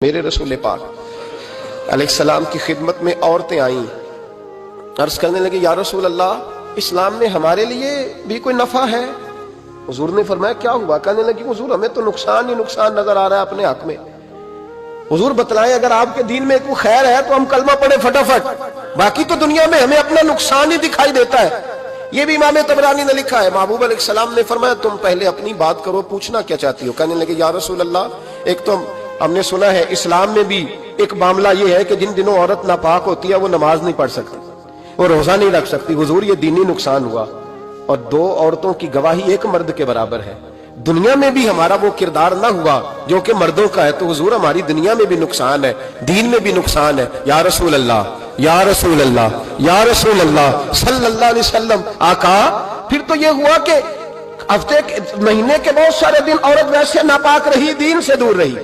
میرے رسول پاک علیہ السلام کی خدمت میں عورتیں آئیں، عرض کرنے لگے یا رسول اللہ اسلام میں ہمارے لیے بھی کوئی نفع ہے؟ حضور نے فرمایا کیا ہوا؟ کہنے لگی حضور ہمیں تو نقصان ہی نقصان نظر آ رہا ہے اپنے حق میں۔ حضور بتلائیں اگر آپ کے دین میں کوئی خیر ہے تو ہم کلمہ پڑھیں فٹافٹ، باقی تو دنیا میں ہمیں اپنا نقصان ہی دکھائی دیتا ہے۔ یہ بھی امام طبرانی نے لکھا ہے۔ محبوب علیہ السلام نے فرمایا تم پہلے اپنی بات کرو، پوچھنا کیا چاہتی ہو؟ کہنے لگے یا رسول اللہ ایک تو ہم نے سنا ہے اسلام میں بھی ایک معاملہ یہ ہے کہ جن دنوں عورت ناپاک ہوتی ہے وہ نماز نہیں پڑھ سکتی، وہ روزہ نہیں رکھ سکتی۔ حضور یہ دینی نقصان ہوا، اور دو عورتوں کی گواہی ایک مرد کے برابر ہے۔ دنیا میں بھی ہمارا وہ کردار نہ ہوا جو کہ مردوں کا ہے، تو حضور ہماری دنیا میں بھی نقصان ہے، دین میں بھی نقصان ہے۔ یا رسول اللہ یا رسول اللہ یا رسول اللہ صلی اللہ علیہ وسلم آقا۔ پھر تو یہ ہوا کہ ہفتے مہینے کے بہت سارے دن عورت ویسے ناپاک رہی، دین سے دور رہی،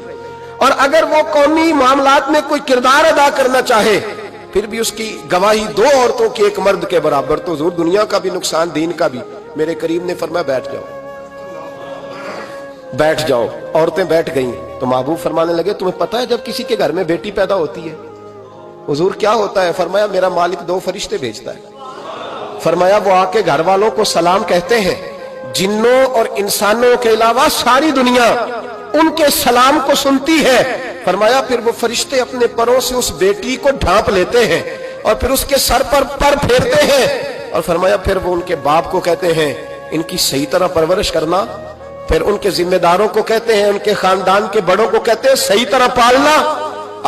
اور اگر وہ قومی معاملات میں کوئی کردار ادا کرنا چاہے پھر بھی اس کی گواہی دو عورتوں کی ایک مرد کے برابر، تو حضور دنیا کا بھی نقصان دین کا بھی۔ میرے کریم نے فرمایا بیٹھ جاؤ بیٹھ جاؤ۔ عورتیں بیٹھ گئیں تو محبوب فرمانے لگے تمہیں پتہ ہے جب کسی کے گھر میں بیٹی پیدا ہوتی ہے حضور کیا ہوتا ہے؟ فرمایا میرا مالک دو فرشتے بھیجتا ہے، فرمایا وہ آ کے گھر والوں کو سلام کہتے ہیں، جنوں اور انسانوں کے علاوہ ساری دنیا ان کے سلام کو سنتی ہے۔ فرمایا پھر وہ فرشتے اپنے پروں سے اس بیٹی کو ڈھانپ لیتے ہیں اور پھر اس کے سر پر پر پھیرتے ہیں، اور فرمایا پھر وہ ان کے باپ کو کہتے ہیں ان کی صحیح طرح پرورش کرنا، پھر ان کے ذمہ داروں کو کہتے ہیں، ان کے خاندان کے بڑوں کو کہتے ہیں صحیح طرح پالنا۔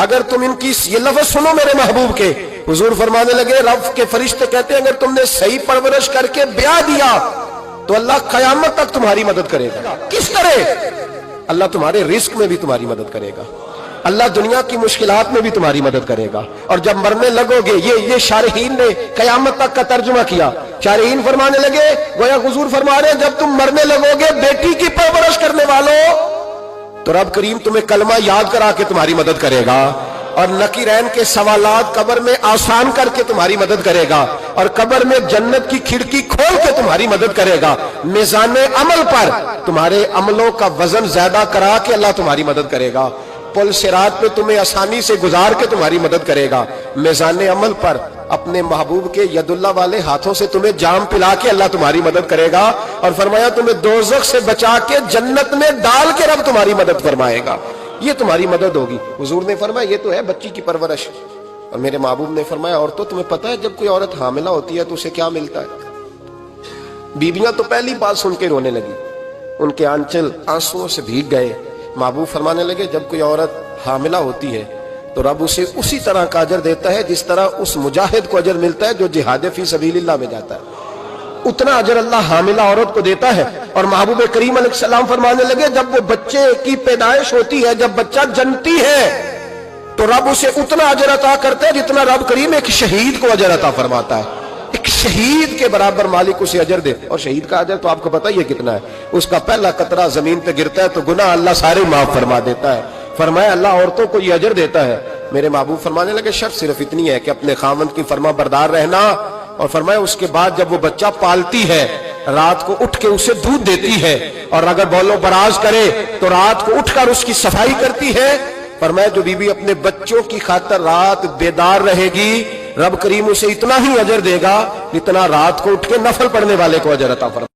اگر تم ان کی یہ لفظ سنو میرے محبوب کے، حضور فرمانے لگے رب کے فرشتے کہتے ہیں اگر تم نے صحیح پرورش کر کے بیاہ دیا تو اللہ قیامت تک تمہاری مدد کرے گا۔ کس طرح؟ اللہ تمہارے رزق میں بھی تمہاری مدد کرے گا، اللہ دنیا کی مشکلات میں بھی تمہاری مدد کرے گا، اور جب مرنے لگو گے یہ شارحین نے قیامت تک کا ترجمہ کیا۔ شارحین فرمانے لگے گویا حضور فرما رہے ہیں جب تم مرنے لگو گے بیٹی کی پرورش کرنے والوں تو رب کریم تمہیں کلمہ یاد کرا کے تمہاری مدد کرے گا، اور نکیرین کے سوالات قبر میں آسان کر کے تمہاری مدد کرے گا، اور قبر میں جنت کی کھڑکی کھول کے تمہاری مدد کرے گا۔ میزان عمل پر تمہارے عملوں کا وزن زیادہ کرا کے اللہ تمہاری مدد کرے گا، پل صراط پہ تمہیں آسانی سے گزار کے تمہاری مدد کرے گا۔ میزان عمل پر اپنے محبوب کے ید اللہ والے ہاتھوں سے تمہیں جام پلا کے اللہ تمہاری مدد کرے گا، اور فرمایا تمہیں دوزخ سے بچا کے جنت میں ڈال کے رب تمہاری مدد فرمائے گا، یہ تمہاری مدد ہوگی۔ حضور نے فرمایا یہ تو ہے بچی کی پرورش، اور میرے محبوب نے فرمایا عورتوں تمہیں پتہ ہے جب کوئی عورت حاملہ ہوتی ہے تو اسے کیا ملتا ہے؟ بیویاں تو پہلی بات سن کے رونے لگی، ان کے آنچل آنسوؤں سے بھیگ گئے۔ محبوب فرمانے لگے جب کوئی عورت حاملہ ہوتی ہے تو رب اسے اسی طرح کا اجر دیتا ہے جس طرح اس مجاہد کو اجر ملتا ہے جو جہاد فی سبیل اللہ میں جاتا ہے، اتنا اجر اللہ حاملہ عورت کو دیتا ہے۔ اور محبوب کریم علیہ السلام فرمانے لگے جب وہ بچے کی پیدائش ہوتی ہے، جب بچہ جنتی ہے تو رب اسے اتنا اجر عطا کرتا ہے جتنا رب کریم ایک شہید کو اجر عطا فرماتا ہے، ایک شہید کے برابر مالک اسے اجر دے۔ اور شہید کا اجر تو آپ کو پتہ ہی ہے کتنا ہے، اس کا پہلا قطرہ زمین پہ گرتا ہے تو گناہ اللہ سارے معاف فرما دیتا ہے۔ فرمایا اللہ عورتوں کو یہ اجر دیتا ہے۔ میرے محبوب فرمانے لگے شرط صرف اتنی ہے کہ اپنے خاوند کی فرما بردار رہنا، اور فرمایا اس کے بعد جب وہ بچہ پالتی ہے رات کو اٹھ کے اسے دودھ دیتی ہے، اور اگر بولو براز کرے تو رات کو اٹھ کر اس کی صفائی کرتی ہے۔ فرمایا جو بیوی اپنے بچوں کی خاطر رات بیدار رہے گی رب کریم اسے اتنا ہی اجر دے گا جتنا رات کو اٹھ کے نفل پڑھنے والے کو اجر عطا فرمائے۔